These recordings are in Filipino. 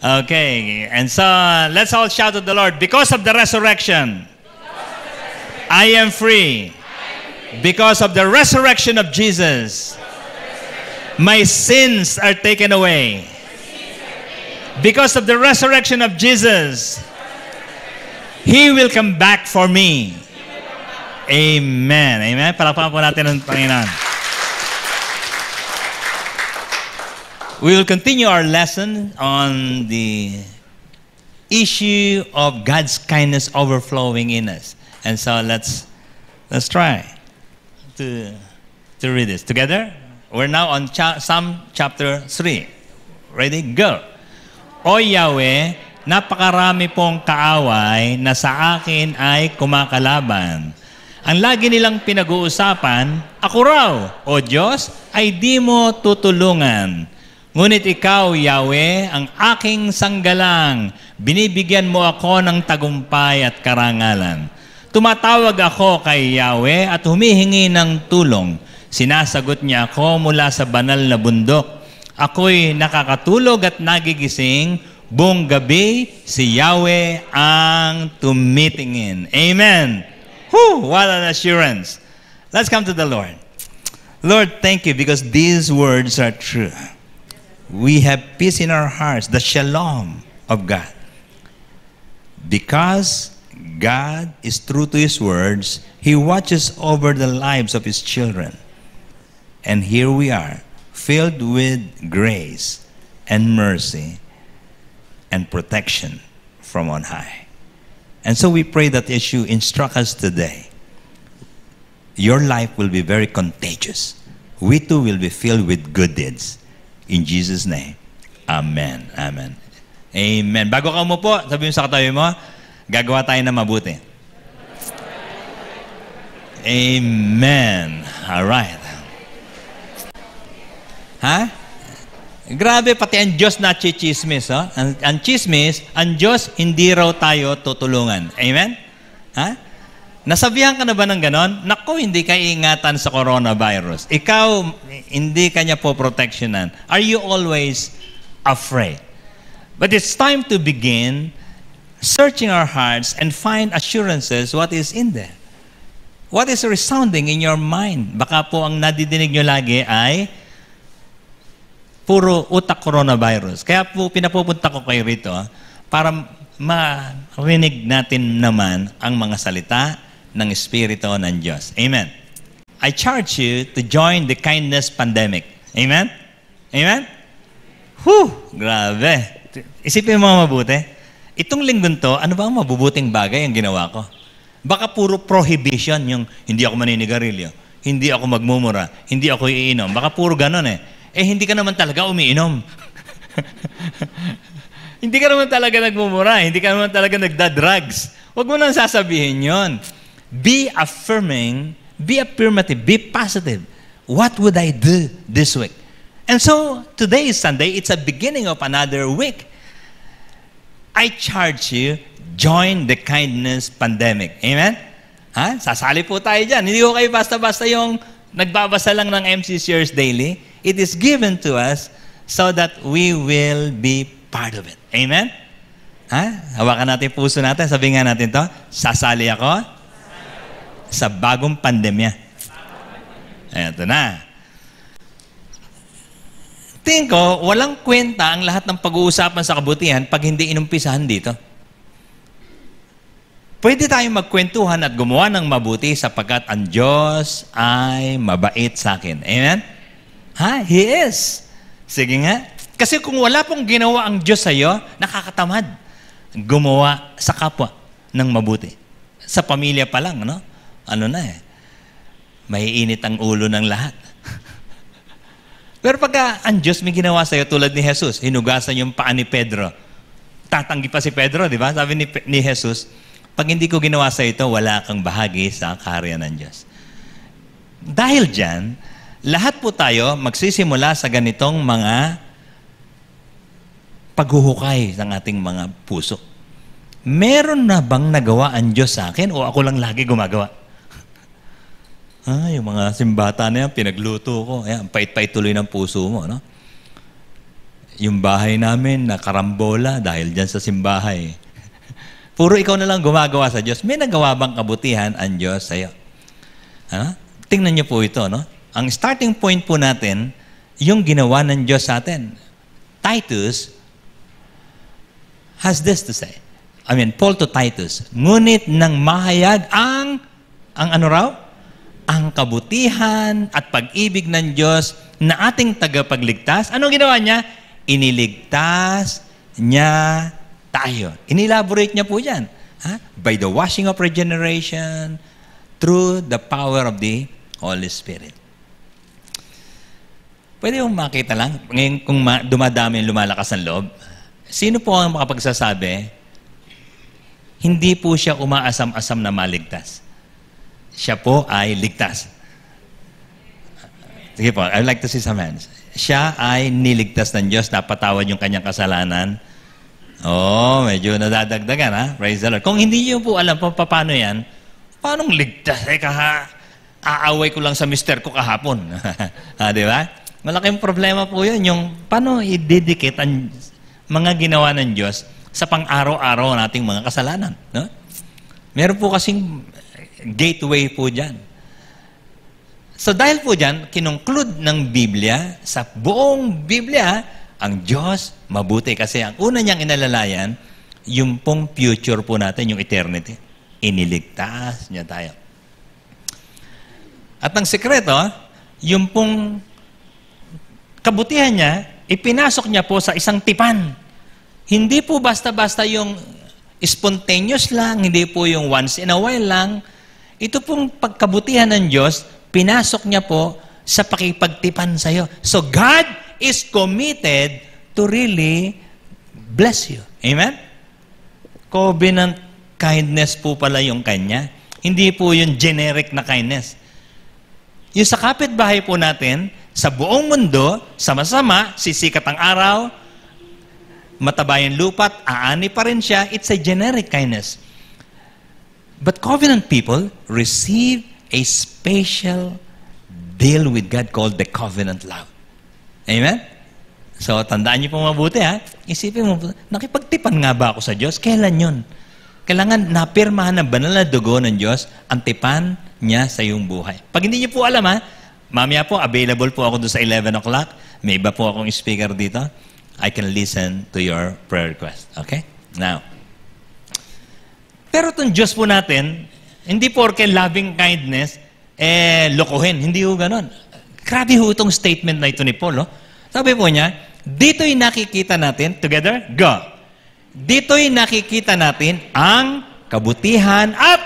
Okay, and so let's all shout to the Lord. Because of the resurrection, I am free. Because of the resurrection of Jesus, my sins are taken away. Because of the resurrection of Jesus, He will come back for me. Amen. Amen. Palakpakan po natin ang Panginoon. We will continue our lesson on the issue of God's kindness overflowing in us. And so let's try to read this together. We're now on Psalm chapter 3. Ready? Go. O Yahweh, napakarami pong kaaway na sa akin ay kumakalaban. Ang lagi nilang pinag-uusapan, ako raw, O Diyos, ay di mo tutulungan. Ngunit ikaw, Yahweh, ang aking sanggalang, binibigyan mo ako ng tagumpay at karangalan. Tumatawag ako kay Yahweh at humihingi ng tulong. Sinasagot niya ako mula sa banal na bundok. Ako'y nakakatulog at nagigising. Buong gabi, si Yahweh ang tumitingin. Amen. Whew, what an assurance. Let's come to the Lord. Lord, thank you because these words are true. We have peace in our hearts, the shalom of God. Because God is true to His words, He watches over the lives of His children. And here we are, filled with grace and mercy and protection from on high. And so we pray that as you instruct us today, your life will be very contagious. We too will be filled with good deeds. In Jesus' name, Amen. Amen. Amen. Bago ka umupo, sabihin sa katabi mo, gagawa tayo na mabuti. Amen. All right. Ha? Grabe, pati ang Diyos na chismis. Oh? Ang chismis, ang Diyos, hindi raw tayo tutulungan. Amen? Ha? Nasabihan ka na ba ng ganon? Naku, hindi ka ingatan sa coronavirus. Ikaw, hindi ka niya po protectionan. Are you always afraid? But it's time to begin searching our hearts and find assurances what is in there. What is resounding in your mind? Baka po ang nadidinig nyo lagi ay puro utak coronavirus. Kaya po pinapupunta ko kayo rito para marinig natin naman ang mga salita ng Espiritu ng Diyos. Amen. I charge you to join the kindness pandemic. Amen? Amen? Whew! Grabe. Isipin mo mabuti. Itong linggong to, ano ba ang mabubuting bagay ang ginawa ko? Baka puro prohibition, yung hindi ako maninigarilyo, hindi ako magmumura, hindi ako iinom. Baka puro ganon eh. Eh, hindi ka naman talaga umiinom. Hindi ka naman talaga nagmumura. Hindi ka naman talaga nagda-drugs. Huwag mo nang sasabihin yon. Be affirming, be affirmative, be positive. What would I do this week? And so, today is Sunday. It's a beginning of another week. I charge you, join the kindness pandemic. Amen? Ha? Sasali po tayo dyan. Hindi ko kayo basta-basta yung nagbabasa lang ng MC Shares Daily. It is given to us so that we will be part of it. Amen? Ha? Hawakan natin puso natin. Sabihin nga natin to, sasali ako sa bagong pandemya. Eto na. Tingin ko, walang kwenta ang lahat ng pag-uusapan sa kabutihan pag hindi inumpisahan dito. Pwede tayong magkwentuhan at gumawa ng mabuti sapagkat ang Diyos ay mabait sa akin. Amen? Ha? He is. Sige nga. Kasi kung wala pong ginawa ang Diyos sa iyo, nakakatamad. Gumawa sa kapwa ng mabuti. Sa pamilya pa lang, no? Ano na eh. Maiinit ang ulo ng lahat. Pero pagka ang Diyos may ginawa sa iyo tulad ni Jesus, hinugasan yung paa ni Pedro. Tatanggi pa si Pedro, di ba? Sabi ni Jesus, pag hindi ko ginawa sa ito, wala kang bahagi sa kaharian ng Diyos. Dahil dyan, lahat po tayo magsisimula sa ganitong mga paghuhukay ng ating mga puso. Meron na bang nagawa ang Diyos sa akin o ako lang lagi gumagawa? Yung mga simbata na yan, pinagluto ko. Ayan, pait-pait tuloy ng puso mo. No? Yung bahay namin nakarambola dahil dyan sa simbahay. Puro ikaw na lang gumagawa sa Diyos. May nagawa bang kabutihan ang Diyos sa'yo? Tingnan niyo po ito, no? Ang starting point po natin, yung ginawa ng Diyos sa atin. Titus has this to say. Paul to Titus, ngunit nang mahayag ang ano raw? Ang kabutihan at pag-ibig ng Diyos na ating tagapagligtas. Anong ginawa niya? Iniligtas niya tayo. Inelaborate niya po yan. By the washing of regeneration, through the power of the Holy Spirit. Pwede mong makita lang, ngayon kung dumadami lumalakas ang loob, sino po ang makapagsasabi, hindi po siya umaasam-asam na maligtas. Siya po ay ligtas. Sige po, I'd like to see some hands. Siya ay niligtas ng Diyos, napatawad yung kanyang kasalanan. Medyo nadadagdagan, ha? Praise the Lord. Kung hindi niyo po alam paano yan, paanong ligtas? Aaway ko lang sa mister ko kahapon. Di ba? Malaking problema po yun, yung paano i-dedicate ang mga ginawa ng Diyos sa pang-araw-araw nating mga kasalanan. No? Meron po kasing gateway po dyan. So dahil po dyan, kinongclude ng Biblia, sa buong Biblia, ang Diyos mabuti. Kasi ang una niyang inalalayan, yung pong future po natin, yung eternity. Iniligtas niya tayo. At ang sekreto, yung pong kabutihan niya, ipinasok niya po sa isang tipan. Hindi po basta-basta yung spontaneous lang, hindi po yung once in a while lang. Ito pong pagkabutihan ng Diyos, pinasok niya po sa pakipagtipan sa'yo. So God is committed to really bless you. Amen? Covenant kindness po pala yung kanya. Hindi po yung generic na kindness. Yung sa kapitbahay po natin, sa buong mundo, sama-sama, sisikat ang araw, mataba yung lupa't, aani pa rin siya, it's a generic kindness. But covenant people receive a special deal with God called the covenant love. Amen? So, tandaan niyo po mabuti, ha? Isipin mo, nakipagtipan nga ba ako sa Diyos? Kailan yun? Kailangan napirmahan ng banal na dugo ng Diyos ang tipan niya sa iyong buhay. Pag hindi niyo po alam, ha? Mamaya po, available po ako doon sa 11 o'clock. May iba po akong speaker dito. I can listen to your prayer request. Okay? Now, pero itong Diyos po natin, hindi porke loving kindness, lokohin. Hindi ho ganon. Grabe ho itong statement na ito ni Paul. Oh. Sabi po niya, dito'y nakikita natin, together, go. Dito'y nakikita natin ang kabutihan at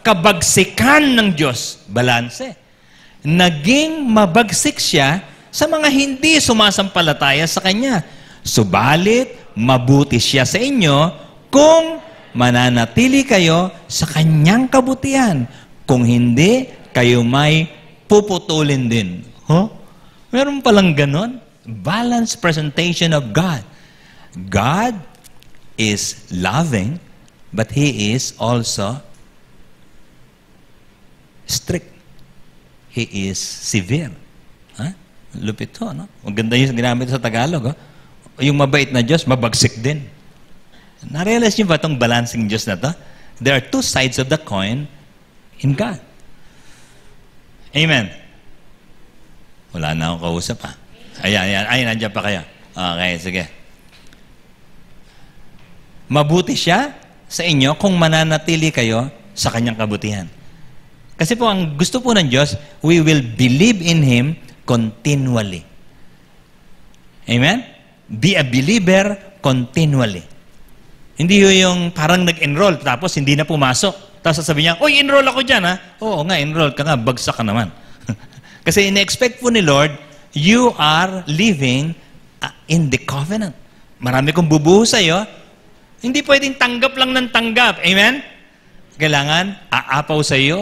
kabagsikan ng Diyos. Balanse. Naging mabagsik siya sa mga hindi sumasampalataya sa Kanya. Subalit, mabuti siya sa inyo kung mananatili kayo sa Kanyang kabutihan. Kung hindi, kayo may puputulin din. Meron palang ganon? Balanced presentation of God. God is loving, but He is also strict. He is severe. Lupit to, no? Maganda yung ginamit sa Tagalog. Yung mabait na Diyos, mabagsik din. Na-realize niyo ba itong balancing Diyos na to? There are two sides of the coin in God. Amen. Wala na akong kausap, ha? Ayan. Ay, nandiyan pa kayo. Okay, sige. Mabuti siya sa inyo kung mananatili kayo sa Kanyang kabutihan. Kasi po, ang gusto po ng Diyos, we will believe in Him continually. Amen? Be a believer continually. Hindi yung parang nag-enroll, tapos hindi na pumasok. Tapos sasabihin niya, "Uy, enroll ako dyan, ha?" Oo nga, enroll ka nga, bagsak ka naman. Kasi in-expect po ni Lord, you are living in the covenant. Marami kong bubuhos sa'yo. Hindi pwedeng tanggap lang ng tanggap. Amen? Kailangan, aapaw sa'yo.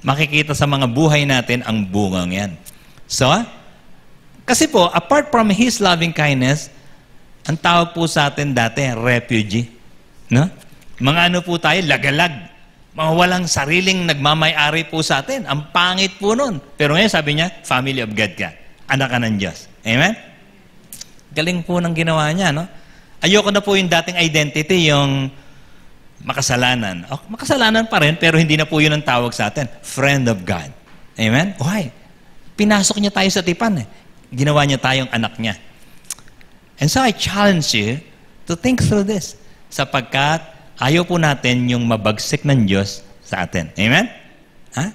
Makikita sa mga buhay natin ang bungang yan. So, kasi po, apart from His loving kindness, ang tawag po sa atin dati, refugee. No? Mga ano po tayo, lagalag. Mga walang sariling nagmamay-ari po sa atin. Ang pangit po nun. Pero ngayon sabi niya, family of God ka. Anak ka ng Diyos. Amen? Galing po ng ginawa niya, no? Ayoko na po yung dating identity, yung makasalanan. Oh, makasalanan pa rin, pero hindi na po yun ang tawag sa atin. Friend of God. Amen? Why? Pinasok niya tayo sa tipan, eh. Ginawa niya tayong anak niya. And so I challenge you to think through this. Sapagkat ayaw po natin yung mabagsik ng Diyos sa atin. Amen? Huh?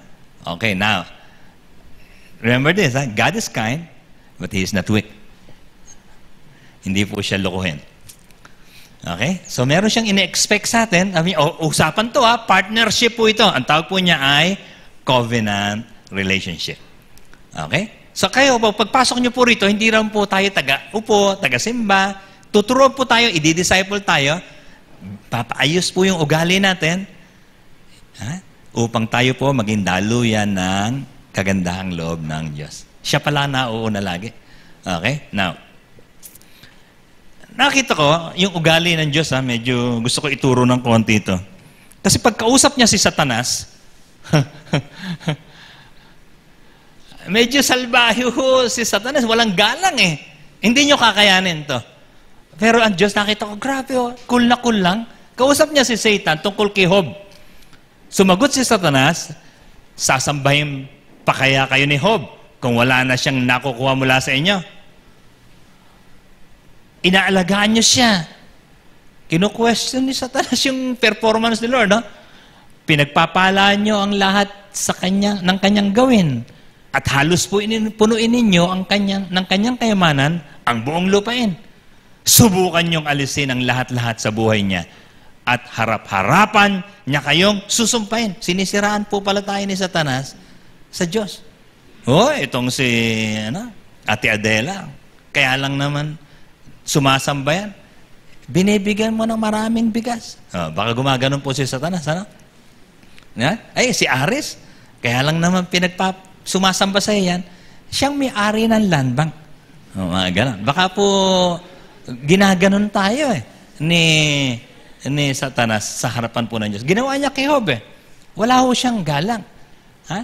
Okay, now, remember this, huh? God is kind, but He is not weak. Hindi po siya lokohin. Okay? So, meron siyang ine-expect sa atin. Usapan to, ha? Partnership po ito. Ang tawag po niya ay covenant relationship. Okay? So, kayo, pagpasok niyo po rito, hindi lang po tayo taga-upo, taga-simba. Tuturuan po tayo, i-disciple tayo. Papaayos po yung ugali natin. Ha? Upang tayo po maging daluyan ng kagandahang loob ng Diyos. Siya pala nauuna lagi. Okay? Now, nakita ko, yung ugali ng Diyos, ha, medyo gusto ko ituro ng konti ito. Kasi pagkausap niya si Satanas, medyo salbahe si Satanas, walang galang eh. Hindi niyo kakayanin to. Pero ang Diyos, nakita ko, grabe cool na cool lang. Kausap niya si Satan tungkol kay Job. Sumagot si Satanas, sasambahin pa kaya kayo ni Job kung wala na siyang nakukuha mula sa inyo? Inaalagaan niyo siya. Kino-question ni Satanas yung performance ni Lord, no? Pinagpapalaan niyo ang lahat ng kanyang gawin. At halos po punuin ninyo ng kanyang kayamanan ang buong lupain. Subukan niyong alisin ang lahat-lahat sa buhay niya. At harap-harapan niya kayong susumpain. Sinisiraan po pala tayo ni Satanas sa Diyos. Itong si Ate Adela. Kaya lang naman, sumasamba yan. Binibigyan mo ng maraming bigas. Baka gumaganon po si Satanas, ano? Ay, si Aris. Kaya lang naman sumasamba sa yan. Siyang may-ari ng land bank. Mga ganon. Baka po ginaganon tayo ni Satanas sa harapan po ng Diyos. Ginawa niya kay Job eh. Wala ho siyang galang. Ha?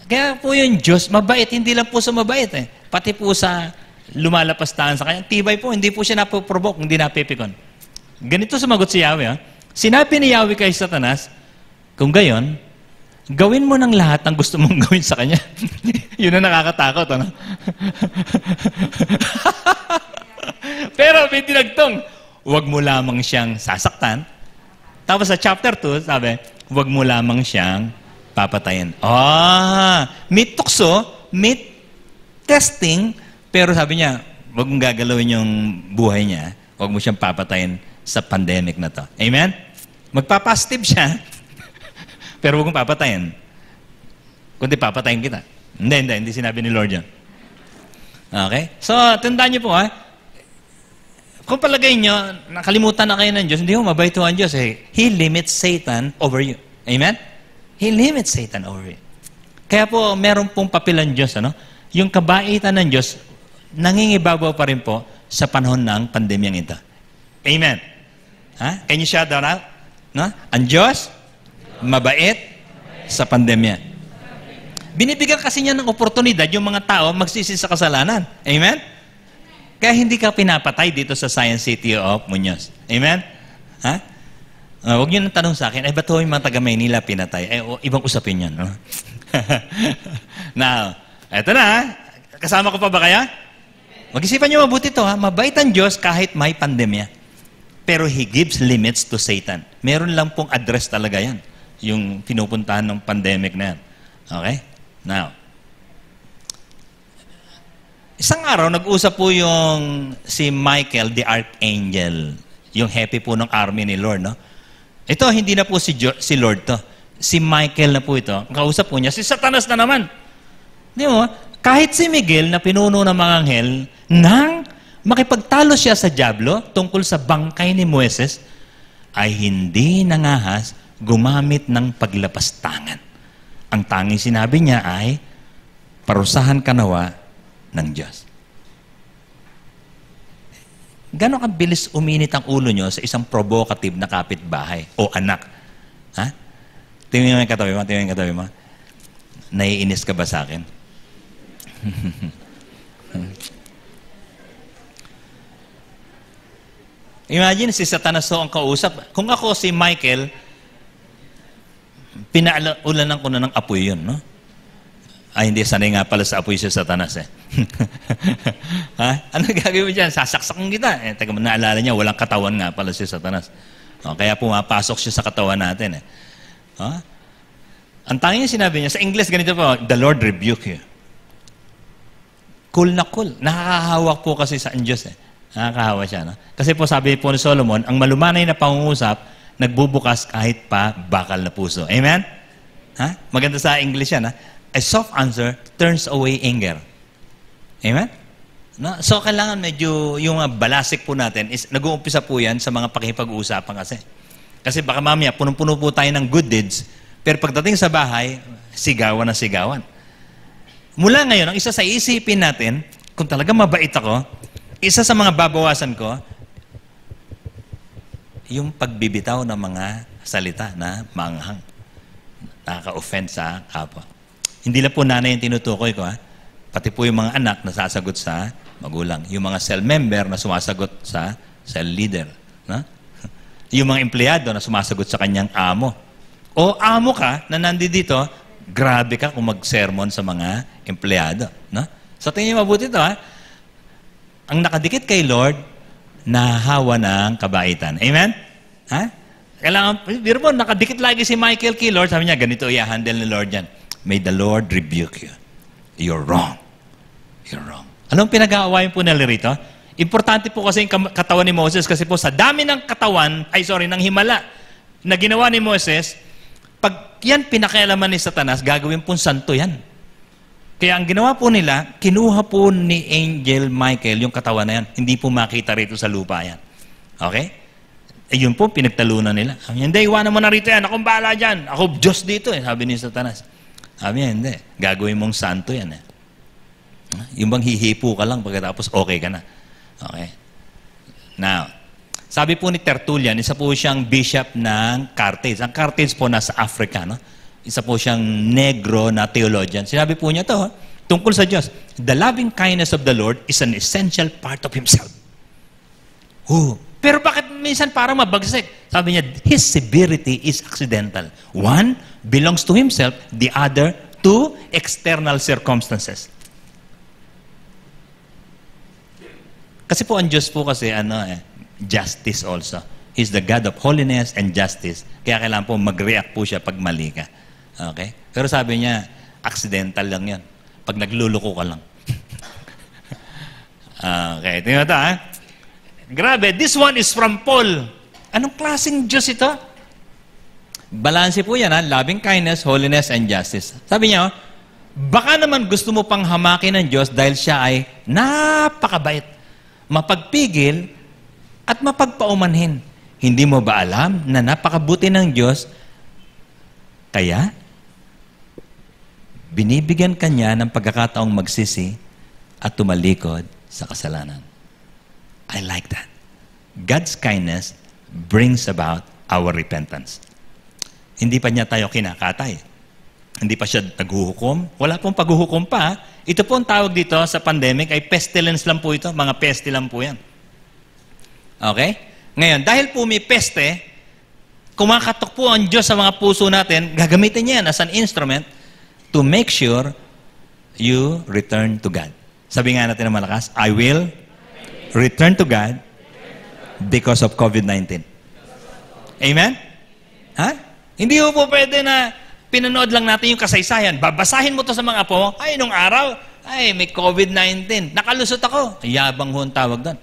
Kaya po yung Diyos, mabait. Hindi lang po sa mabait eh. Pati po sa lumalapastahan sa kanya. Tibay po, hindi po siya napoprovoke, hindi napipikon. Ganito sumagot si Yahweh. Ha? Sinabi ni Yahweh kay Satanas, kung gayon, gawin mo ng lahat ang gusto mong gawin sa kanya. Yun ang nakakatakot. Ano? Pero may dinagtong, huwag mo lamang siyang sasaktan. Tapos sa chapter 2, sabi, huwag mo lamang siyang papatayin. May tukso, may testing, pero sabi niya, huwag mong gagalawin yung buhay niya, huwag mo siyang papatayin sa pandemic na to. Amen? Magpapositive siya, pero huwag mong papatayin. Kundi papatayin kita. Hindi sinabi ni Lord yan. Okay? So, tandaan niyo po kung palagay niyo, nakalimutan na kayo ng Diyos, hindi mo mabait ang Diyos He limits Satan over you. Amen? He limits Satan over you. Kaya po, meron pong papel ang Diyos, yung kabaitan ng Diyos, nangingibabaw pa rin po sa panahon ng pandemyang ito. Amen. Can you shout that out? Ang Diyos, mabait sa pandemya. Binibigyan kasi niya ng oportunidad yung mga tao magsisi sa kasalanan. Amen? Kaya hindi ka pinapatay dito sa Science City of Muñoz. Amen? Huwag niyo nang tanong sa akin, ba't yung mga taga-Maynila pinatay? Ibang usapin yan. Now, eto na. Kasama ko pa ba kaya? Mag-isipan niyo mabuti ito. Mabait ang Diyos kahit may pandemya. Pero He gives limits to Satan. Meron lang pong address talaga yan. Yung pinupuntahan ng pandemic na yan. Okay? Now, isang araw, nag-usap po yung si Michael, the Archangel. Yung happy po ng army ni Lord, Ito, hindi na po si Lord to. Si Michael na po ito. Ang kausap po niya, si Satanas na naman. Di mo, kahit si Miguel na pinuno ng mga anghel, nang makipagtalo siya sa dyablo tungkol sa bangkay ni Moises, ay hindi nangahas gumamit ng paglapastangan. Ang tanging sinabi niya ay, parusahan ka nawa ng Diyos. Gano'ng kabilis uminit ang ulo nyo sa isang provocative na kapitbahay o anak? Tingnan mo yung katabi mo. Naiinis ka ba sa akin? Imagine, si Satanas ang kausap. Kung ako si Michael, pinaulanan ko na ng apoy yun, no? Ay, hindi, sanay nga pala sa apoy si Satanas, eh. Ha? Ano gagawin mo dyan? Sasaksakan kita. Eh, teka, naalala niya, walang katawan nga pala si Satanas. O, kaya pumapasok siya sa katawan natin, eh. Ha? Ang tanging sinabi niya, sa English, ganito po, the Lord rebuke you. Cool na cool. Nakakahawak po kasi sa Diyos, eh. Nakakahawa siya, no? Kasi po sabi po ni Solomon, ang malumanay na pangungusap, nagbubukas kahit pa bakal na puso. Amen? Ha? Maganda sa English yan, ha? A soft answer turns away anger. Amen? No? So, kailangan medyo, yung balasik po natin, is nag-uumpisa po yan sa mga pakipag-uusapan kasi. Kasi baka mamaya, punong-puno po tayo ng good deeds, pero pagdating sa bahay, sigawan na sigawan. Mula ngayon, ang isa sa isipin natin, kung talaga mabait ako, isa sa mga babawasan ko, yung pagbibitaw ng mga salita na manghang, nakaka-offend sa kapwa. Hindi lang po nanay yung tinutukoy ko, ha? Pati po yung mga anak na sasagot sa magulang. Yung mga cell member na sumasagot sa cell leader. No? Yung mga empleyado na sumasagot sa kanyang amo. O amo ka na nandito, grabe ka kung mag-sermon sa mga empleyado. No? So tingin niyo mabuti ito, ha? Ang nakadikit kay Lord, nahahawa ng kabaitan. Amen? Ha? Kailangan, biro mo, nakadikit lagi si Michael kay Lord. Sabi niya, ganito i-handle ni Lord yan. May the Lord rebuke you. You're wrong. You're wrong. Anong pinag-aawayan po nila rito? Importante po kasi yung katawan ni Moses kasi po sa dami ng katawan, ng himala na ginawa ni Moses, pag yan pinakialaman ni Satanas, gagawin pong santo yan. Kaya ang ginawa po nila, kinuha po ni Angel Michael yung katawan na yan. Hindi po makita rito sa lupa yan. Okay? Eh yun po, pinagtalunan nila. Hindi, iwanan mo na rito yan. Akong bahala dyan. Ako Diyos dito, eh, sabi ni Satanas. Sabi niya, hindi. Gagawin mong santo yan. Eh. Yung bang hihipo ka lang pagkatapos okay ka na. Okay? Now, sabi po ni Tertullian, isa po siyang bishop ng Carthage. Ang Carthage po nasa Africa, no? Isa po siyang negro na theologian. Sinabi po niya to, tungkol sa Diyos, the loving kindness of the Lord is an essential part of Himself. Pero bakit minsan parang mabagsik? Sabi niya, His severity is accidental. One belongs to Himself, the other to external circumstances. Kasi po ang Diyos po kasi, justice also. He's the God of holiness and justice. Kaya kailangan po mag-react po siya pag mali ka. Okay? Pero sabi niya, accidental lang yan. Pag nagluluko ka lang. Okay, tingnan ito, ha? Grabe, this one is from Paul. Anong klaseng Diyos ito? Balanse po yan, ha? Loving kindness, holiness, and justice. Sabi niya, baka naman gusto mo pang hamakin ng Diyos dahil siya ay napakabait, mapagpigil, at mapagpaumanhin. Hindi mo ba alam na napakabuti ng Diyos? Kaya, binibigyan kanya ng pagkakataong magsisi at tumalikod sa kasalanan. I like that. God's kindness brings about our repentance. Hindi pa niya tayo kinakatay. Hindi pa siya naghuhukom. Wala pong paghuhukom pa. Ito po ang tawag dito sa pandemic ay pestilence lang po ito. Mga peste lang po yan. Okay? Ngayon, dahil po may peste, kumakatok po ang Diyos sa mga puso natin, gagamitin niya yan as an instrument to make sure you return to God. Sabi nga natin ng malakas, I will return to God because of COVID-19. Amen? Ha? Hindi po pwede na pinanood lang natin yung kasaysayan. Babasahin mo to sa mga apo, ay, nung araw, ay, may COVID-19. Nakalusot ako. Yabang ho ang tawag doon.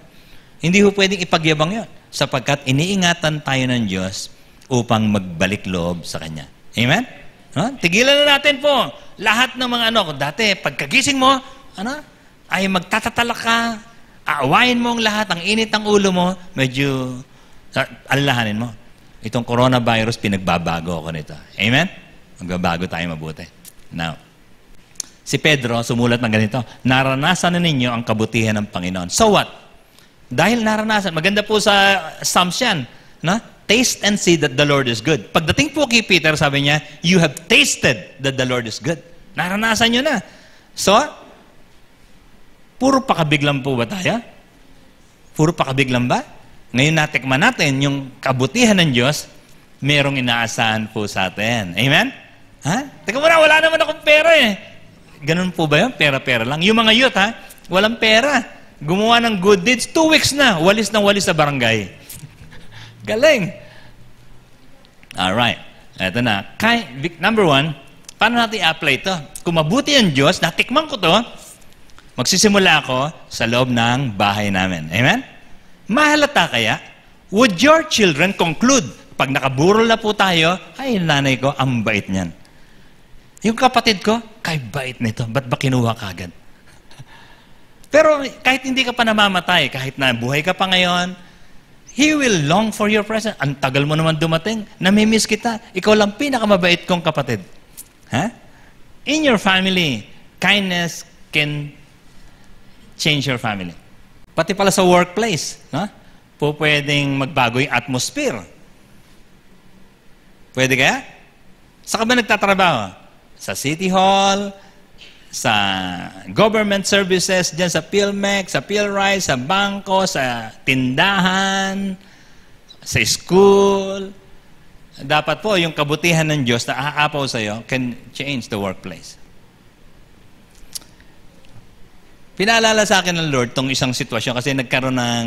Hindi po pwedeng ipagyabang yun. Sapagkat iniingatan tayo ng Diyos upang magbalik loob sa Kanya. Amen? No? Tigilan na natin po. Lahat ng mga dati, pagkagising mo, ay magtatatalak ka, aawain mo ang lahat, ang init ng ulo mo, medyo alalahanin mo. Itong coronavirus, pinagbabago ako nito. Amen? Magbabago tayo mabuti. Now, si Pedro, sumulat ng ganito, naranasan na ninyo ang kabutihan ng Panginoon. So what? Dahil naranasan, maganda po sa Psalms yan, na? Taste and see that the Lord is good. Pagdating po kay Peter, sabi niya, you have tasted that the Lord is good. Naranasan nyo na. So, puro pakabiglang po ba tayo? Puro pakabiglang ba? Ngayon natikman natin yung kabutihan ng Diyos, merong inaasahan po sa atin. Amen? Ha? Teka muna, wala naman akong pera eh. Ganun po ba yun? Pera-pera lang. Yung mga youth, ha? Walang pera. Gumawa ng good deeds, 2 weeks na. Walis ng walis sa barangay. Galing. Alright. Ito na. Number 1, paano natin i-apply ito? Kung mabuti ang Diyos, natikman ko to, magsisimula ako sa loob ng bahay namin. Amen? Mahalata kaya, would your children conclude, pag nakaburol na po tayo, ay, nanay ko, ang bait niyan. Yung kapatid ko, kay bait nito. Ba't ba kinuha ka agad? Pero kahit hindi ka pa namamatay, kahit na buhay ka pa ngayon, He will long for your presence. Ang tagal mo naman dumating, namimiss kita. Ikaw lang pinakamabait kong kapatid. Ha? In your family, kindness can change your family. Pati pala sa workplace, no? Po pwedeng magbago yung atmosphere. Pwede kaya? Saan ka ba nagtatrabaho? Sa City Hall, sa government services, dyan sa PhilMec, sa PhilRise, sa bangko, sa tindahan, sa school. Dapat po yung kabutihan ng Diyos na aapaw sa iyo can change the workplace. Pinaalala sa akin ng Lord tong isang sitwasyon kasi nagkaroon ng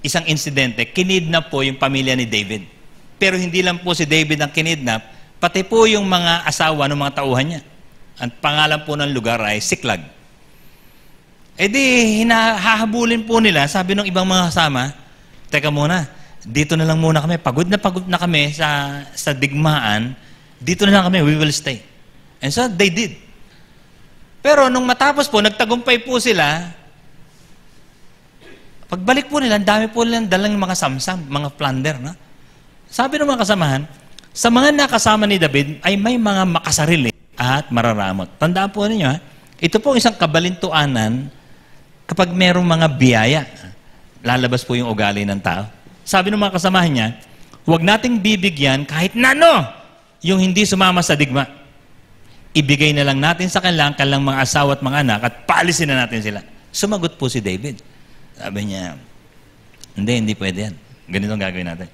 isang insidente. Kinidnap po yung pamilya ni David. Pero hindi lang po si David ang kinidnap, pati po yung mga asawa ng mga tauhan niya. Ang pangalan po ng lugar ay Siklag. E di, hahabulin po nila, sabi ng ibang mga kasama, teka muna, dito na lang muna kami, pagod na kami sa digmaan, dito na lang kami, we will stay. And so, they did. Pero nung matapos po, nagtagumpay po sila, pagbalik po nila, ang dami po nilang dalang mga samsam, mga plunder. No? Sabi ng mga kasamahan, sa mga nakasama ni David ay may mga makasarili at mararamot. Tandaan po ninyo, ha? Ito po isang kabalintuanan kapag merong mga biyaya, lalabas po yung ugali ng tao. Sabi ng mga kasamahan niya, huwag nating bibigyan kahit na ano yung hindi sumama sa digma. Ibigay na lang natin sa kanilang mga asawa at mga anak at paalisin na natin sila. Sumagot po si David. Sabi niya, hindi pwede yan. Ganito ang gagawin natin.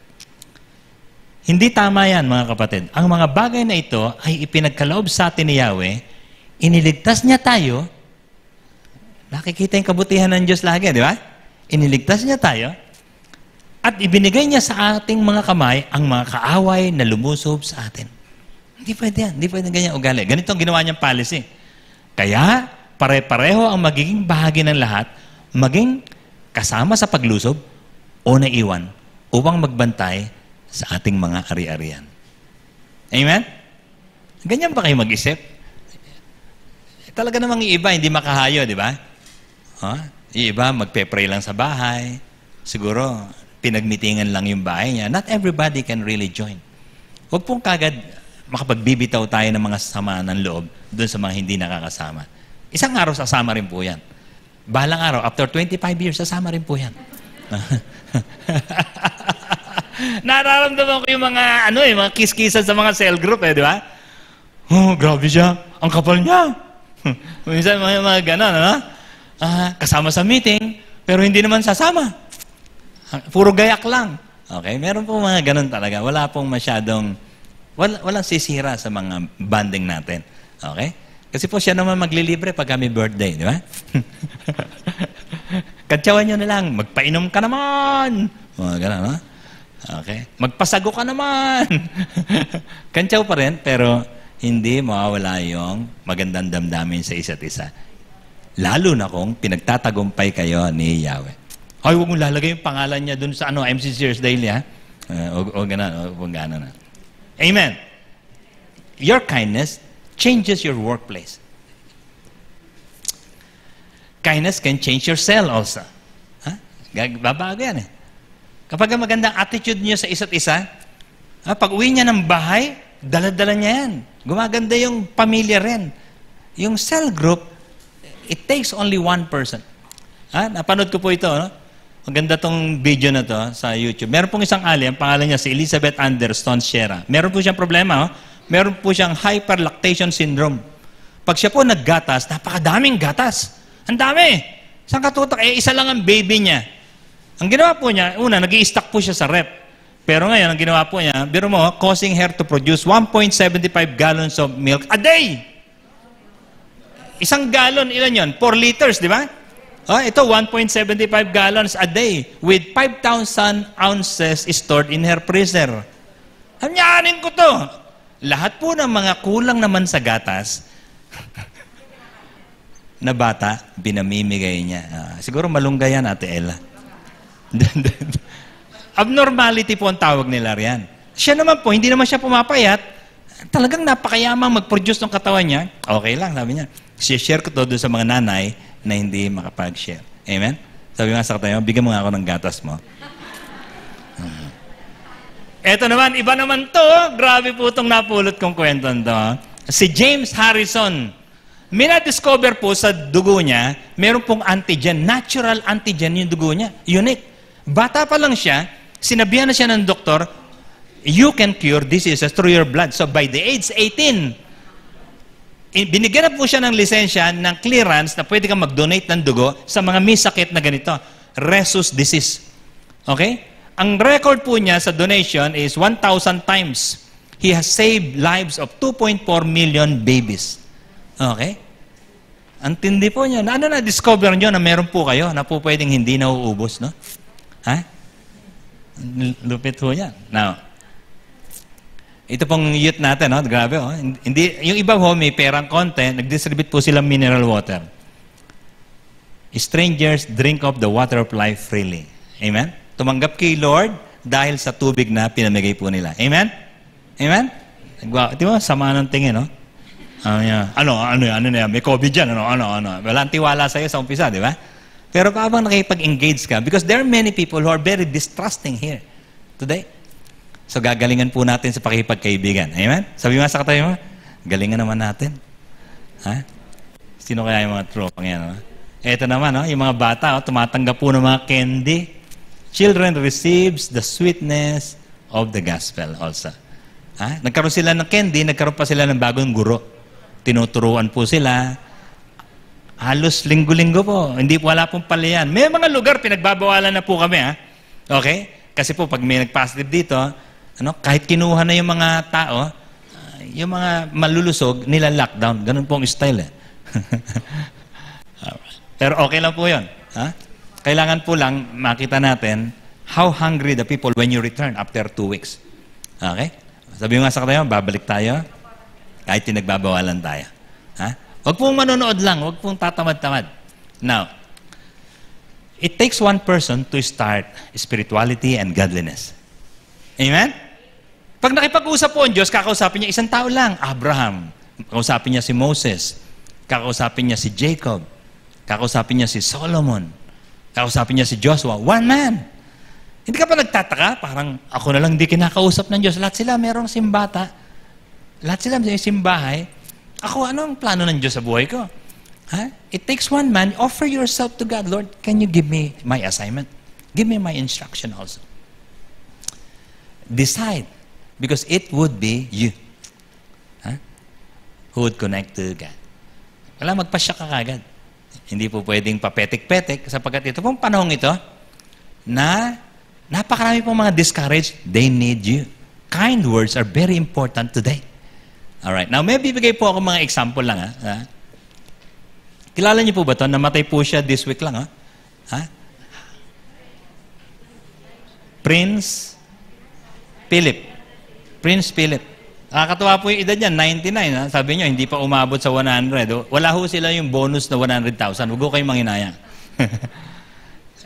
Hindi tama yan, mga kapatid. Ang mga bagay na ito ay ipinagkaloob sa atin ni Yahweh, iniligtas niya tayo, nakikita yung kabutihan ng Diyos lagi, di ba? Iniligtas niya tayo, at ibinigay niya sa ating mga kamay ang mga kaaway na lumusob sa atin. Hindi pwede yan. Hindi pwede ganyan ugali. Ganito ang ginawa niyang policy. Kaya, pare-pareho ang magiging bahagi ng lahat, maging kasama sa paglusob o naiwan upang magbantay sa ating mga ari-arian. Amen? Ganyan ba kayo mag-isip? Talaga namang yung iba, hindi makahayo, di ba? Yung iba, magpe-pray lang sa bahay. Siguro, pinagmitingan lang yung bahay niya. Not everybody can really join. Huwag pong kagad makapagbibitaw tayo ng mga sama ng loob doon sa mga hindi nakakasama. Isang araw sasama rin po yan. Balang araw, after 25 years, sasama rin po yan. Nararamdaman ko yung mga, mga kiss-kissan sa mga cell group, di ba? Oh, grabe siya. Ang kapal niya. Minsan, mga gano'n, kasama sa meeting, pero hindi naman sasama. Puro gayak lang. Okay? Meron po mga gano'n talaga. Wala pong masyadong, walang sisira sa mga banding natin. Okay? Kasi po siya naman maglilibre pag kami birthday, di ba? Kantsawan nyo na lang, magpainom ka naman. Mga gano'n, no? Okay? Magpasago ka naman. Kantsaw pa rin, pero hindi mawawala yung magandang damdamin sa isa't isa. Lalo na kung pinagtatagumpay kayo ni Yahweh. Ay, huwag mong lalagay yung pangalan niya dun sa MC Sears Daily, ha? O gano'n. Amen. Your kindness changes your workplace. Kindness can change your cell also. Babago yan eh. Kapag magandang attitude niyo sa isa't isa, pag uwi niya ng bahay, dala-dala niya yan. Gumaganda yung pamilya rin. Yung cell group, it takes only one person. Napanood ko po ito, no? Maganda tong video na to sa YouTube. Meron pong isang ali, ang pangalan niya si Elizabeth Anderson Sierra. Meron po siyang problema, meron po siyang hyperlactation syndrome. Pag siya po naggatas, napakadaming gatas. Ang dami. Saan katutak? Isa lang ang baby niya. Ang ginawa po niya, una, nag-i-stock po siya sa rep. Pero ngayon, ang ginawa po niya, biro mo, causing her to produce 1.75 gallons of milk a day. Isang galon, ilan yon? 4 liters, di ba? Oh, ito, 1.75 gallons a day with 5,000 ounces stored in her freezer. Hanyanin ko to. Lahat po ng mga kulang naman sa gatas na bata, binamimigay niya. Siguro malunggay yan, Ate Ella. Abnormality po ang tawag nila riyan. Siya naman po, hindi naman siya pumapayat. Talagang napakayamang mag-produce ng katawan niya. Okay lang, sabi niya. Share ko to doon sa mga nanay na hindi makapag-share. Amen? Sabi nga sa katayo, bigyan mo nga ako ng gatas mo. Eto naman, iba naman to. Grabe po itong napulot kong kwento to. Si James Harrison. May na-discover po sa dugo niya, meron pong antigen, natural antigen yung dugo niya. Unique. Bata pa lang siya, sinabihan na siya ng doktor, you can cure diseases through your blood. So by the age 18, binigyan na po siya ng lisensya, ng clearance na pwede kang mag-donate ng dugo sa mga may sakit na ganito. Rhesus disease. Okay? Ang record po niya sa donation is 1,000 times. He has saved lives of 2.4 million babies. Okay? Ang tindi po niya. Ano na-discover niyo na meron po kayo na po pwedeng hindi nauubos, no? Ha? Lupit po niya. Now, ito pong youth natin, no? Grabe, oh. Hindi, yung iba ho, may perang konti, nag-distribute po sila mineral water. Strangers drink of the water of life freely. Amen? Tumanggap kay Lord dahil sa tubig na pinamigay po nila. Amen? Amen? Di ba? Sama ng tingin, no? Ano na yan? May COVID dyan, ano? Walang tiwala sa'yo sa umpisa, di ba? Pero habang nakipag-engage ka, because there are many people who are very distrusting here today. So, gagalingan po natin sa pakipagkaibigan. Amen? Sabi mo sa katayo mo, galingan naman natin. Ha? Sino kaya yung mga tropang yan? No? Ito naman, no? Yung mga bata, tumatanggap po ng mga candy. Children receives the sweetness of the gospel also. Ha? Nagkaroon sila ng candy, nagkaroon pa sila ng bagong guro. Tinuturuan po sila. Halos linggo-linggo po. Hindi po, wala pong palayan. May mga lugar, pinagbabawalan na po kami. Ha? Okay? Kasi po, pag may nag-positive dito, kahit kinuha na yung mga tao, yung mga malulusog, nila lockdown. Ganun po ang style. Pero okay lang po yun. Ha? Kailangan po lang makita natin how hungry the people when you return after 2 weeks. Okay? Sabi nga sa katayo, babalik tayo kahit pinagbabawalan tayo. Ha? Huwag pong manonood lang. Huwag pong tatamad-tamad. Now, it takes one person to start spirituality and godliness. Amen? Pag nakipag-usap po ang Diyos, kakausapin niya isang tao lang. Abraham. Kakausapin niya si Moses. Kakausapin niya si Jacob. Kakausapin niya si Solomon. Kakausapin niya si Joshua. One man. Hindi ka pa nagtataka? Parang ako na lang hindi kinakausap ng Diyos. Lahat sila merong simbata. Lahat sila may simbahay. Ako, ano ang plano ng Diyos sa buhay ko? Huh? It takes one man. Offer yourself to God. Lord, can you give me my assignment? Give me my instruction also. Decide. Because it would be you. Huh? Who would connect to God. Wala, magpasya ka kagad. Hindi po pwedeng papetik-petik sapagkat ito pong panahong ito na napakarami pong mga discouraged. They need you. Kind words are very important today. Alright. Now, may bibigay po ako mga example lang. Ha? Kilala niyo po ba ito? Namatay po siya this week lang. Ha? Prince Philip. Prince Philip. Nakakatawa po yung edad niya, 99. Ha? Sabi niyo, hindi pa umabot sa 100. Wala ho sila yung bonus na 100,000. Huwag ko kayong manginaya.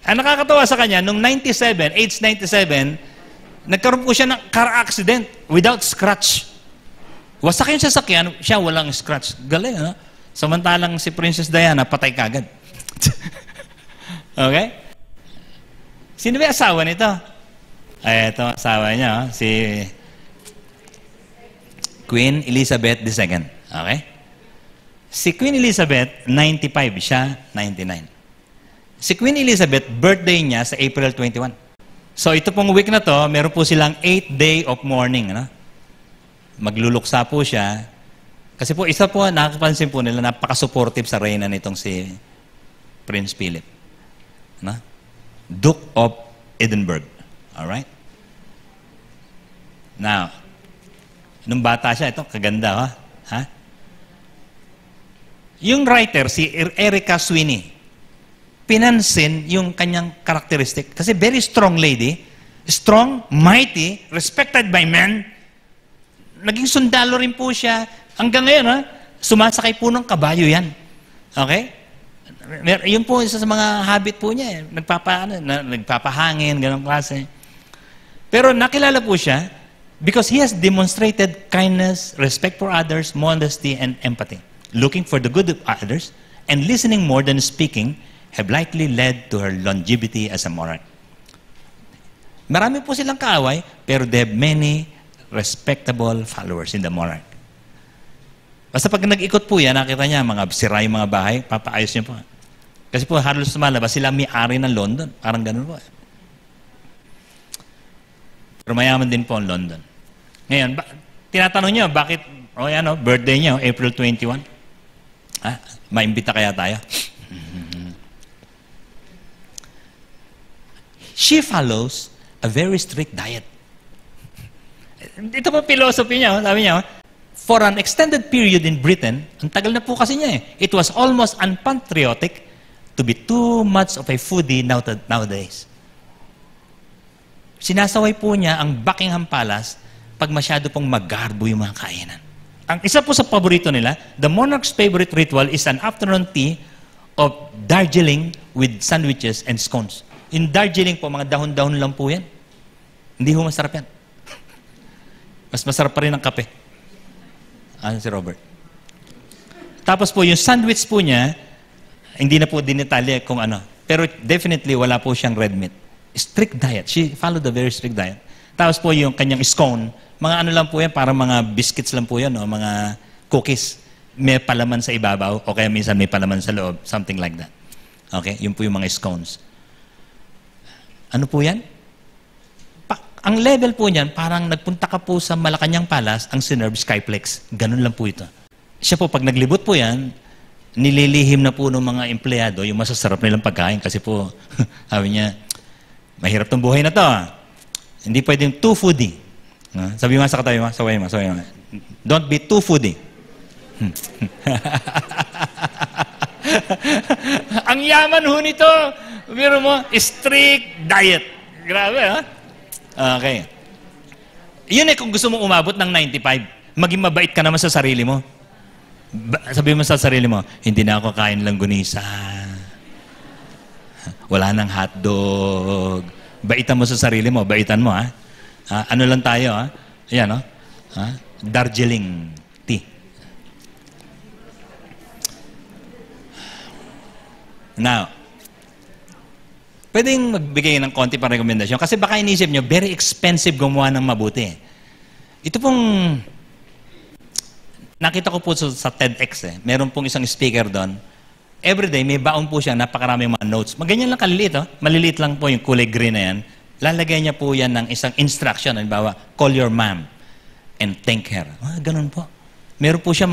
Ang nakakatawa sa kanya, nung 97, age 97, nagkaroon po siya ng car accident without scratch. Wasak yung sasakyan, siya walang scratch. Galing, ano? Samantalang si Princess Diana, patay kagad. Okay? Sino ba yung asawa nito? Ay, ito, asawa niya, si Queen Elizabeth II. Okay? Si Queen Elizabeth, 95. Siya, 99. Si Queen Elizabeth, birthday niya sa April 21. So, ito pong week na to, meron po silang 8th day of mourning. Ano? Magluluksa po siya. Kasi po, isa po, nakakapansin po nila, napaka-supportive sa reyna nitong si Prince Philip. Ano? Duke of Edinburgh. Alright? Now, nung bata siya, ito, kaganda, ha? Ha? Yung writer, si Erica Sweeney, pinansin yung kanyang karakteristik. Kasi very strong lady, strong, mighty, respected by men. Naging sundalo rin po siya. Hanggang ngayon, ha? Sumasakay po ng kabayo yan. Okay? Yun po isa sa mga habit po niya. Nagpapahangin, ganong klase. Pero nakilala po siya because he has demonstrated kindness, respect for others, modesty, and empathy. Looking for the good of others and listening more than speaking have likely led to her longevity as a monarch. Marami po silang kaaway, pero they have many respectable followers in the monarch. Basta pag nag-ikot po yan, nakita niya, mga sira yung mga bahay, papaayos niya po. Kasi po, halos sumalabas, sila may-ari ng London. Parang ganun po. Pero mayaman din po ang London. Ngayon, tinatanong niyo, bakit, birthday niyo, April 21? Maimbita kaya tayo? She follows a very strict diet. Ito po philosophy niya, sabi niya, for an extended period in Britain, ang tagal na po kasi niya it was almost unpatriotic to be too much of a foodie nowadays. Sinasaway po niya ang Buckingham Palace pag masyado pong magarbo yung mga kainan. Ang isa po sa paborito nila, the monarch's favorite ritual is an afternoon tea of Darjeeling with sandwiches and scones. In Darjeeling po, mga dahon-dahon lang po yan. Hindi ho masarap yan. Mas masarap pa rin ang kape. Ano si Robert? Tapos po, yung sandwich po niya, hindi na po dinetalye kung ano. Pero definitely, wala po siyang red meat. Strict diet. She followed a very strict diet. Tapos po, yung kanyang scone, mga ano lang po yan, parang mga biscuits lang po yan, no? Mga cookies. May palaman sa ibabaw, o kaya minsan may palaman sa loob. Something like that. Okay? Yun po yung mga scones. Ano po yan? Ang level po niyan, parang nagpunta ka po sa Malacanang Palace, ang Sinerve Skyplex. Ganun lang po ito. Siya po, pag naglibot po yan, nililihim na po ng mga empleyado yung masasarap nilang pagkain kasi po, sabi niya, mahirap tong buhay na to. Hindi pwedeng too foodie. Sabi mo sa katabi mo, saway mo. Don't be too foodie. Ang yaman ho nito, biro mo, strict diet. Grabe, ha? Okay. Yun kung gusto mong umabot ng 95, maging mabait ka naman sa sarili mo. Sabi mo sa sarili mo, hindi na ako kain langgunisa. Wala nang hotdog. Baitan mo sa sarili mo, baitan mo, ha? Ano lang tayo, ha? Ayan, no? Darjeeling tea. Now, pwedeng magbigay ng konti pang rekomendasyon kasi baka inisip nyo, very expensive gumawa ng mabuti. Ito pong nakita ko po sa TEDx meron pong isang speaker doon. Everyday may baon po siya, napakaraming mga notes. Maganyan lang kaliliit, maliliit lang po yung kulay green na yan. Lalagay niya po yan ng isang instruction, halimbawa, call your mom and thank her. Ganun po. Meron po siya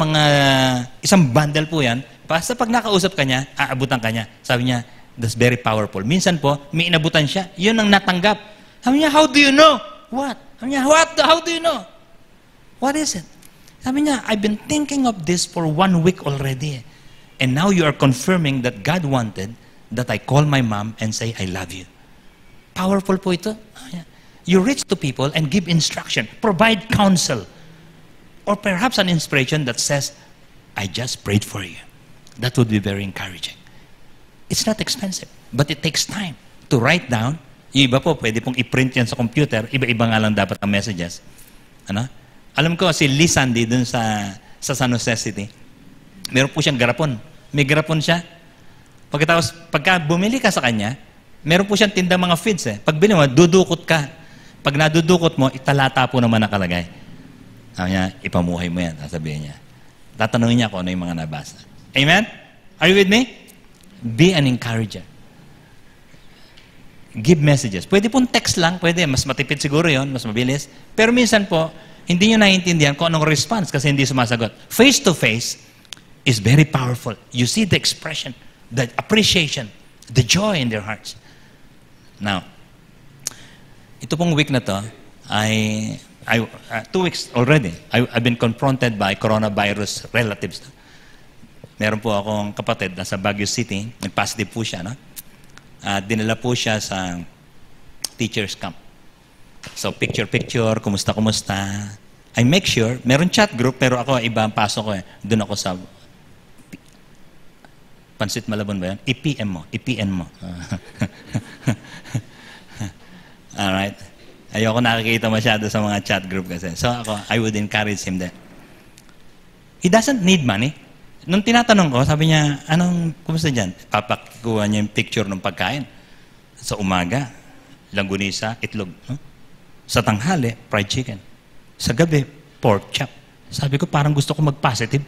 isang bundle po yan. Basta pag nakausap ka niya, aabutan ka niya. Sabi niya, that's very powerful. Minsan po, may inabutan siya. Yun ang natanggap. Sabi niya, how do you know? What? Sabi niya, how do you know? What is it? Sabi niya, I've been thinking of this for 1 week already. And now you are confirming that God wanted that I call my mom and say, I love you. Powerful po ito. You reach to people and give instruction, provide counsel, or perhaps an inspiration that says, I just prayed for you. That would be very encouraging. It's not expensive, but it takes time to write down. Yung iba po, pwede pong i-print yan sa computer. Iba-iba nga lang dapat ang messages. Ano? Alam ko, si Lee Sandy dun sa San Jose City, meron po siyang garapon. May garapon siya. Pagka bumili ka sa kanya, meron po siyang tindang mga feeds. Pag binili mo, dudukot ka. Pag nadudukot mo, italata po naman nakalagay. Sabi niya, ipamuhay mo yan. Sasabihin niya. Tatanungin niya kung ano yung mga nabasa. Amen? Are you with me? Be an encourager. Give messages. Pwede pong text lang, pwede. Mas matipid siguro yon, mas mabilis. Pero minsan po, hindi nyo naiintindihan kung anong response kasi hindi sumasagot. Face to face is very powerful. You see the expression, the appreciation, the joy in their hearts. Now, ito pong week na to, 2 weeks already, I've been confronted by coronavirus relatives. Meron po akong kapatid nasa Baguio City, nag-positive po siya, no? Dinala po siya sa teacher's camp. So, picture-picture, kumusta. I make sure, meron chat group, pero ako, iba ang pasok ko eh. Doon ako sa Pansit Malabon ba yan? I-PM mo. Alright. Ayoko nakikita masyado sa mga chat group kasi. So ako, I would encourage him that he doesn't need money. Nung tinatanong ko, sabi niya, kumusta dyan? Papakikuha niya yung picture ng pagkain. Sa umaga, langgunisa, itlog. No? Sa tanghali, fried chicken. Sa gabi, pork chop. Sabi ko, parang gusto ko mag-positive.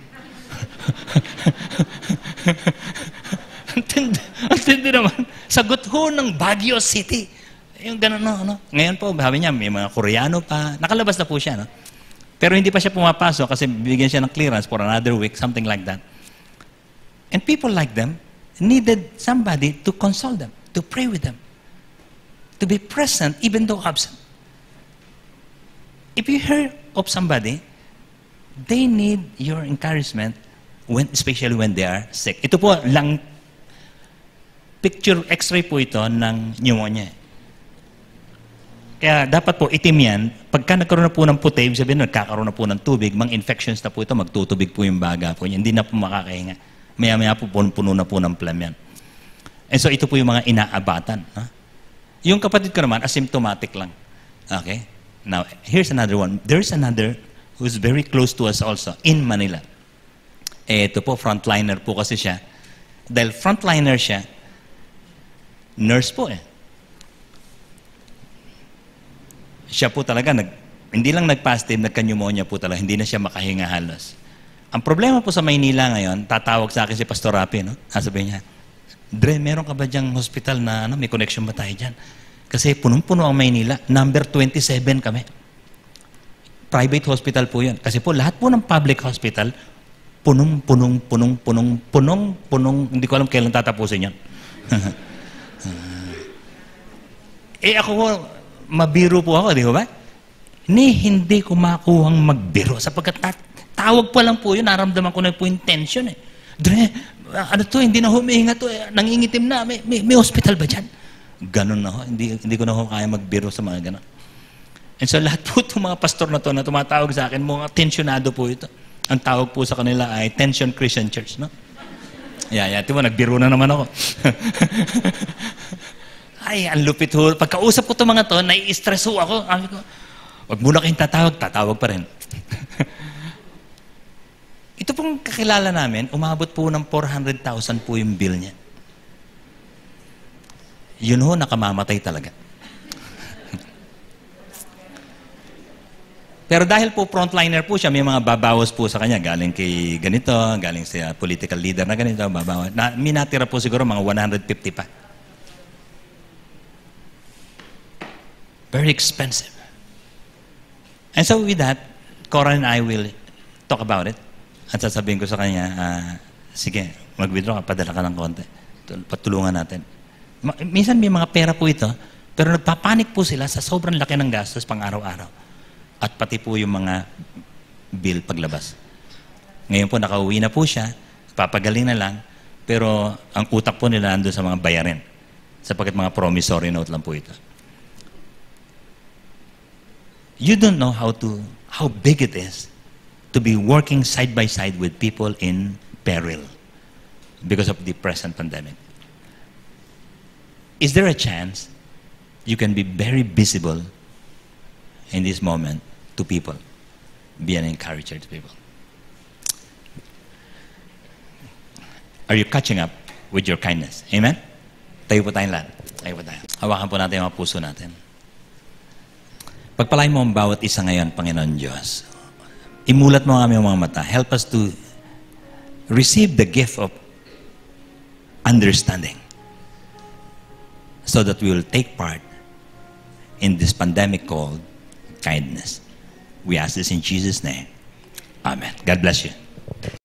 Antindi naman. Sagot ho ng Baguio City. Yung gano'n, no? Ngayon po, sabi niya, may mga Koreano pa. Nakalabas na po siya, no? Pero hindi pa siya pumapasok kasi bigyan siya ng clearance for another week, something like that. And people like them needed somebody to console them, to pray with them, to be present even though absent. If you hear of somebody, they need your encouragement, especially when they are sick. Ito po lang, picture x-ray po ito ng pneumonia. Kaya dapat po itim yan, pagka nagkaroon na po ng puti, sabihin nagkakaroon na po ng tubig, mga infections na po ito, magtutubig po yung baga po niya, hindi na po makakahinga. Maya-maya po puno na po ng phlegm yan. And so ito po yung mga inaabatan. Ha? Yung kapatid ko naman, asymptomatic lang. Okay? Now, here's another one. There's another who's very close to us also, in Manila. Ito po, frontliner po kasi siya. Dahil frontliner siya, nurse po eh. Siya po talaga, hindi lang nag-positive, nagka-pneumonia po talaga, hindi na siya makahinga halos. Ang problema po sa Maynila ngayon, tatawag sa akin si Pastor Rapi, no? Sabi niya, Dre, meron ka ba diyang hospital na may connection ba tayo dyan? Kasi punong-puno ang Maynila, number 27 kami. Private hospital po yun. Kasi po lahat po ng public hospital, punong, hindi ko alam kailan tatapusin yun. Ako po, mabiro po ako, di ba? Hindi ko makuhang magbiro sapagkat tawag pa lang po yun, naramdaman ko na po yung tension eh. Dre, hindi na humihinga to, nangingitim na, may hospital ba dyan? Ganon na ho, hindi ko na ho kaya magbiro sa mga ganon. And so lahat po itong mga pastor na to na tumatawag sa akin, mga tensionado po ito. Ang tawag po sa kanila ay Tension Christian Church, no? Diba, nagbiro na naman ako. Ay, ang lupit ho. Pagkausap ko itong mga to, nai-stress ho ako. Sabi ko, wag muna kayong tatawag pa rin. Ito pong kakilala namin, umabot po ng 400,000 po yung bill niya. Yun ho, nakamamatay talaga. Pero dahil po frontliner po siya, may mga babawas po sa kanya. Galing kay ganito, galing sa political leader na ganito, babawas. Minatira po siguro mga 150 pa. Very expensive. And so with that, Cora and I will talk about it. At sasabihin ko sa kanya, sige, mag-withdraw ka, padala ka ng konti. Patulungan natin. Minsan may mga pera po ito, pero nagpapanik po sila sa sobrang laki ng gastos pang araw-araw. At pati po yung mga bill paglabas. Ngayon po, nakauwi na po siya, papagaling na lang, pero ang utak po nila nandun sa mga bayarin. Sapagkat mga promissory note lang po ito. You don't know how big it is to be working side by side with people in peril because of the present pandemic. Is there a chance you can be very visible in this moment to people? Be an encourager to people. Are you catching up with your kindness? Amen? Tayo po tayong lahat. Tayo po tayo. Hawakan po natin yung mga puso natin. Pagpalain mo ang bawat isa ngayon, Panginoon Diyos. Imulat mo ang aming mga mata. Help us to receive the gift of understanding so that we will take part in this pandemic called kindness. We ask this in Jesus' name. Amen. God bless you.